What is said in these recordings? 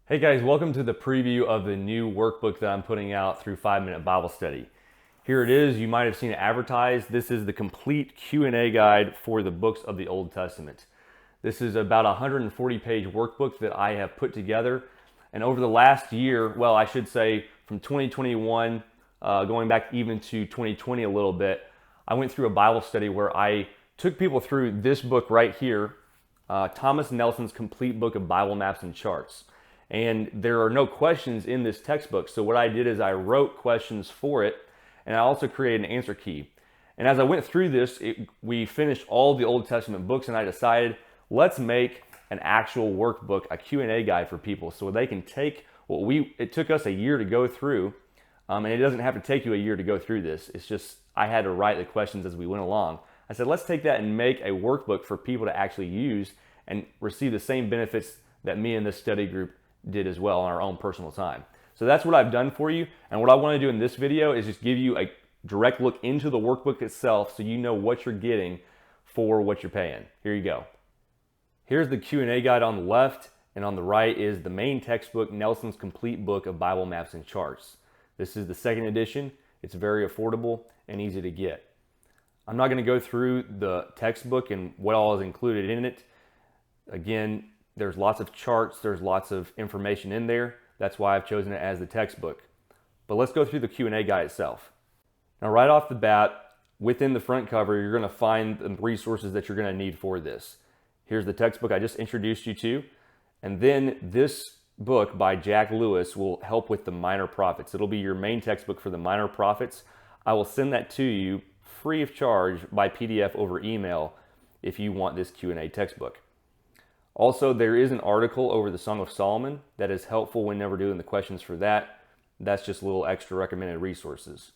Hey guys, welcome to the preview of the new workbook that I'm putting out through 5-Minute Bible Study. Here it is. You might have seen it advertised. This is the complete Q&A guide for the books of the Old Testament. This is about a 140-page workbook that I have put together. And over the last year, well, I should say from 2021, going back even to 2020 a little bit, I went through a Bible study where I took people through this book right here, Thomas Nelson's Complete Book of Bible Maps and Charts. And there are no questions in this textbook. So what I did is I wrote questions for it, and I also created an answer key. And as I went through this, we finished all the Old Testament books, and I decided, let's make an actual workbook, a Q&A guide for people so they can take it took us a year to go through, and it doesn't have to take you a year to go through this. It's just, I had to write the questions as we went along. I said, let's take that and make a workbook for people to actually use and receive the same benefits that me and this study group did as well on our own personal time. So that's what I've done for you. And what I want to do in this video is just give you a direct look into the workbook itself so you know what you're getting for what you're paying. Here you go. Here's the Q&A guide on the left, and on the right is the main textbook, Nelson's Complete Book of Bible Maps and Charts. This is the second edition. It's very affordable and easy to get. I'm not going to go through the textbook and what all is included in it. Again, there's lots of charts, there's lots of information in there. That's why I've chosen it as the textbook. But let's go through the Q&A guide itself. Now, right off the bat, within the front cover, you're going to find the resources that you're going to need for this. Here's the textbook I just introduced you to. And then this book by Jack Lewis will help with the minor prophets. It'll be your main textbook for the minor prophets. I will send that to you free of charge by PDF over email if you want this Q&A textbook. Also, there is an article over the Song of Solomon that is helpful whenever doing the questions for that. That's just little extra recommended resources.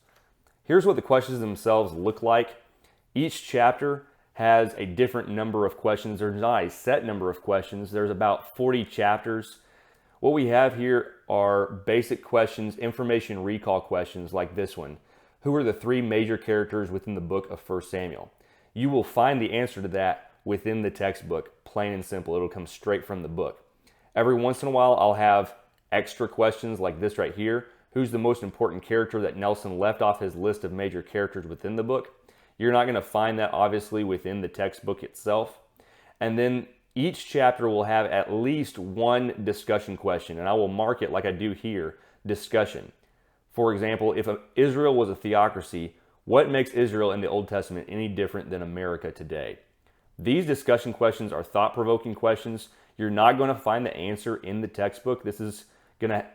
Here's what the questions themselves look like. Each chapter has a different number of questions. There's not a set number of questions. There's about 40 chapters. What we have here are basic questions, information recall questions like this one. Who are the three major characters within the book of 1 Samuel? You will find the answer to that within the textbook, plain and simple. It'll come straight from the book. Every once in a while, I'll have extra questions like this right here. Who's the most important character that Nelson left off his list of major characters within the book? You're not going to find that obviously within the textbook itself. And then each chapter will have at least one discussion question, and I will mark it like I do here, discussion. For example, if Israel was a theocracy, what makes Israel in the Old Testament any different than America today? These discussion questions are thought-provoking questions. You're not going to find the answer in the textbook. This is going to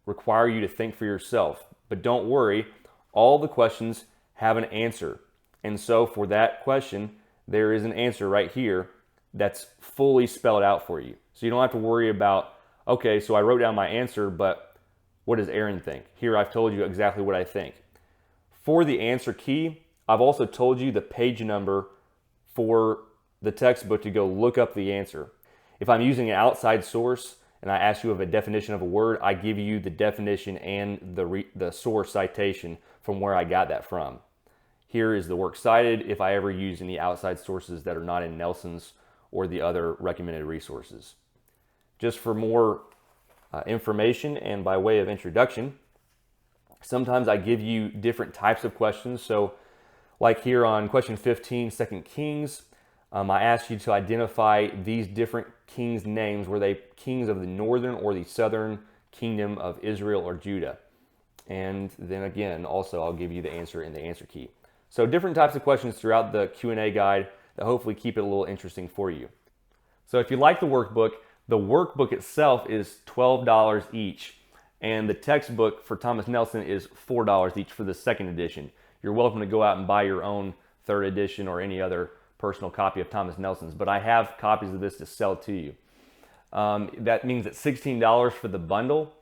require you to think for yourself. But don't worry, all the questions have an answer. And so for that question, there is an answer right here that's fully spelled out for you. So you don't have to worry about, okay, so I wrote down my answer, but what does Aaron think? Here I've told you exactly what I think. For the answer key, I've also told you the page number for the textbook to go look up the answer. If I'm using an outside source and I ask you of a definition of a word, I give you the definition and the source citation from where I got that from. Here is the works cited if I ever use any outside sources that are not in Nelson's or the other recommended resources. Just for more information and by way of introduction, sometimes I give you different types of questions. So like here on question 15, 2 Kings, I asked you to identify these different kings' names. Were they kings of the northern or the southern kingdom of Israel or Judah? And then again, also I'll give you the answer in the answer key. So different types of questions throughout the Q&A guide that hopefully keep it a little interesting for you. So if you like the workbook itself is $12 each, and the textbook for Thomas Nelson is $4 each for the second edition. You're welcome to go out and buy your own third edition or any other personal copy of Thomas Nelson's, but I have copies of this to sell to you. That means it's $16 for the bundle,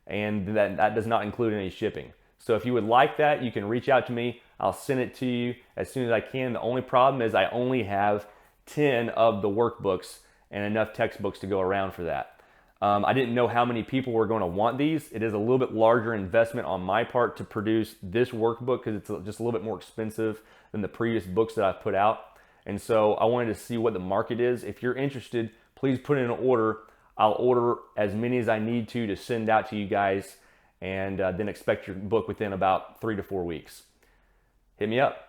and that does not include any shipping. So if you would like that, you can reach out to me. I'll send it to you as soon as I can. The only problem is I only have 10 of the workbooks and enough textbooks to go around for that. I didn't know how many people were going to want these. It is a little bit larger investment on my part to produce this workbook because it's just a little bit more expensive than the previous books that I've put out. And so I wanted to see what the market is. If you're interested, please put in an order. I'll order as many as I need to send out to you guys, and then expect your book within about 3 to 4 weeks. Hit me up.